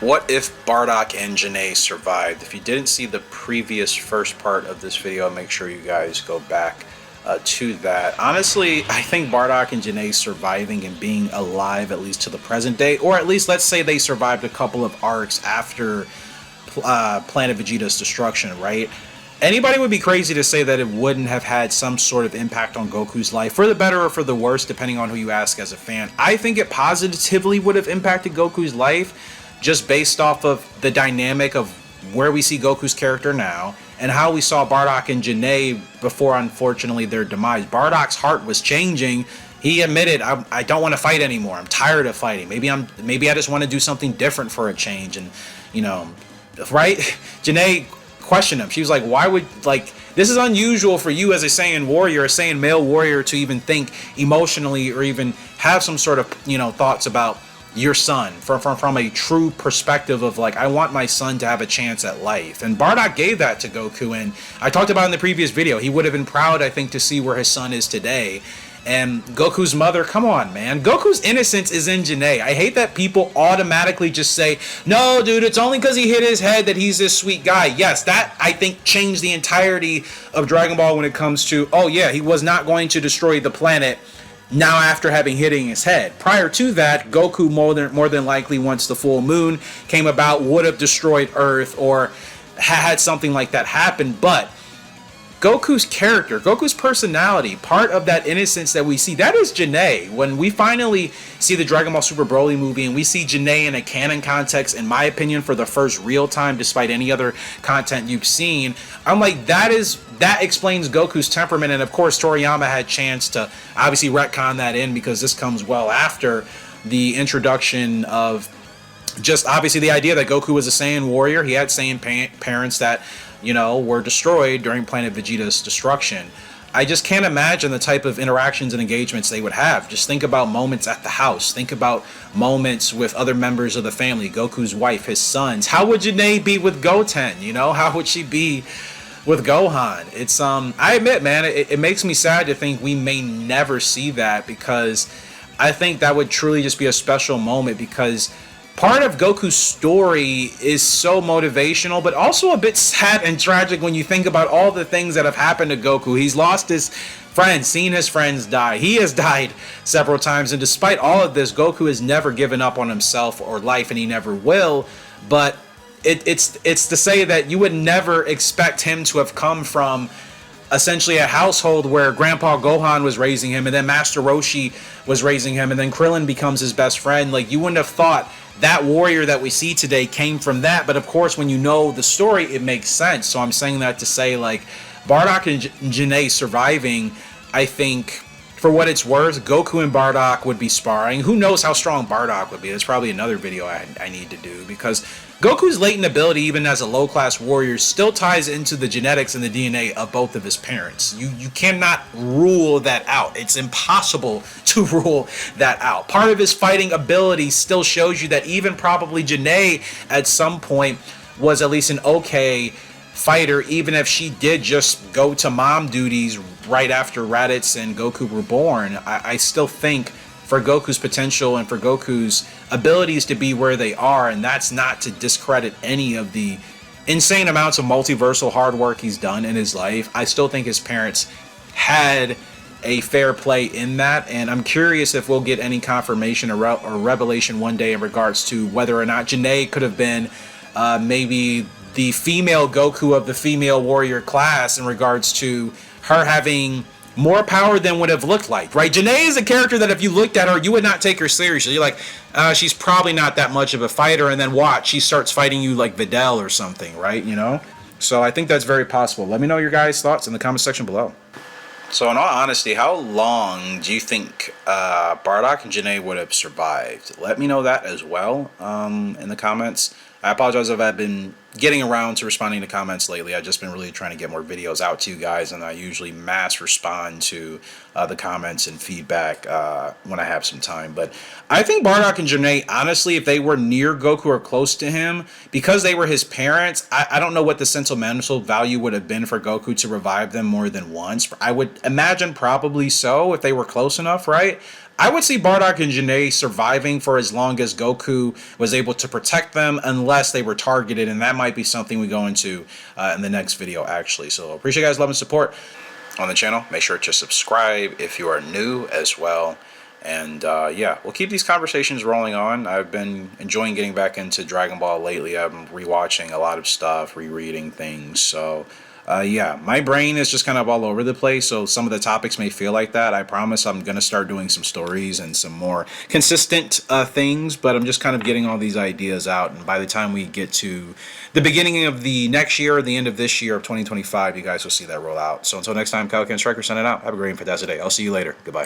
What if Bardock and Gine survived? If you didn't see the previous first part of this video, make sure you guys go back to that. Honestly, I think Bardock and Gine surviving and being alive, at least to the present day, or at least let's say they survived a couple of arcs after Planet Vegeta's destruction, right? Anybody would be crazy to say that it wouldn't have had some sort of impact on Goku's life, for the better or for the worse, depending on who you ask as a fan. I think it positively would have impacted Goku's life, just based off of the dynamic of where we see Goku's character now and how we saw Bardock and Gine before, unfortunately, their demise. Bardock's heart was changing. He admitted, I don't want to fight anymore. I'm tired of fighting. Maybe I just want to do something different for a change. And, you know, right? Gine questioned him. She was like, why would, like, this is unusual for you as a Saiyan warrior, a Saiyan male warrior, to even think emotionally or even have some sort of, you know, thoughts about your son from a true perspective of like, I want my son to have a chance at life. And Bardock gave that to Goku, and I talked about in the previous video, he would have been proud, I think, to see where his son is today. And Goku's mother, come on, man. Goku's innocence is in Gine. I hate that people automatically just say, no, dude, it's only because he hit his head that he's this sweet guy. Yes, that, I think, changed the entirety of Dragon Ball when it comes to, oh yeah, he was not going to destroy the planet now after having hitting his head. Prior to that, Goku more than likely, once the full moon came about, would have destroyed Earth or had something like that happen. But Goku's character, Goku's personality, part of that innocence that we see, that is Gine. When we finally see the Dragon Ball Super Broly movie and we see Gine in a canon context, in my opinion, for the first real time, despite any other content you've seen, I'm like, that explains Goku's temperament. And of course, Toriyama had chance to obviously retcon that in, because this comes well after the introduction of just obviously the idea that Goku was a Saiyan warrior. He had Saiyan parents that, you know, were destroyed during Planet Vegeta's destruction. I just can't imagine the type of interactions and engagements they would have. Just think about moments at the house. Think about moments with other members of the family, Goku's wife, his sons. How would Janae be with Goten? You know, how would she be with Gohan? It's I admit, man, it makes me sad to think we may never see that, because I think that would truly just be a special moment, because part of Goku's story is so motivational, but also a bit sad and tragic when you think about all the things that have happened to Goku. He's lost his friends, seen his friends die. He has died several times, and despite all of this, Goku has never given up on himself or life, and he never will. But it's to say that you would never expect him to have come from essentially a household where Grandpa Gohan was raising him, and then Master Roshi was raising him, and then Krillin becomes his best friend. Like, you wouldn't have thought that warrior that we see today came from that. But of course, when you know the story, it makes sense. So I'm saying that to say, like, Bardock and Gine surviving, I think, for what it's worth, Goku and Bardock would be sparring. Who knows how strong Bardock would be? That's probably another video I need to do, because Goku's latent ability, even as a low-class warrior, still ties into the genetics and the DNA of both of his parents. You cannot rule that out. It's impossible to rule that out. Part of his fighting ability still shows you that even probably Janae at some point was at least an okay fighter, even if she did just go to mom duties right after Raditz and Goku were born. I still think for Goku's potential and for Goku's abilities to be where they are, and that's not to discredit any of the insane amounts of multiversal hard work he's done in his life, I still think his parents had a fair play in that. And I'm curious if we'll get any confirmation or revelation one day in regards to whether or not Janae could have been maybe the female Goku of the female warrior class, in regards to her having more power than would have looked like, right? Janae is a character that if you looked at her, you would not take her seriously. You're like, she's probably not that much of a fighter, and then watch, she starts fighting you like Videl or something, right? You know? So I think that's very possible. Let me know your guys' thoughts in the comment section below. So in all honesty, how long do you think Bardock and Janae would have survived? Let me know that as well in the comments. I apologize if I've been getting around to responding to comments lately. I've just been really trying to get more videos out to you guys, and I usually mass respond to the comments and feedback when I have some time. But I think Bardock and Janae, honestly, if they were near Goku or close to him, because they were his parents, I don't know what the sentimental value would have been for Goku to revive them more than once. I would imagine probably so, if they were close enough, right? I would see Bardock and Gine surviving for as long as Goku was able to protect them, unless they were targeted, and that might be something we go into in the next video, actually. So appreciate you guys' love and support on the channel. Make sure to subscribe if you are new as well. And yeah, we'll keep these conversations rolling on. I've been enjoying getting back into Dragon Ball lately. I'm rewatching a lot of stuff, rereading things. So yeah, my brain is just kind of all over the place, so some of the topics may feel like that. I promise I'm going to start doing some stories and some more consistent things, but I'm just kind of getting all these ideas out, and by the time we get to the beginning of the next year, or the end of this year of 2025, you guys will see that roll out. So until next time, Kyle Ken Striker signing out. Have a great and fantastic day. I'll see you later. Goodbye.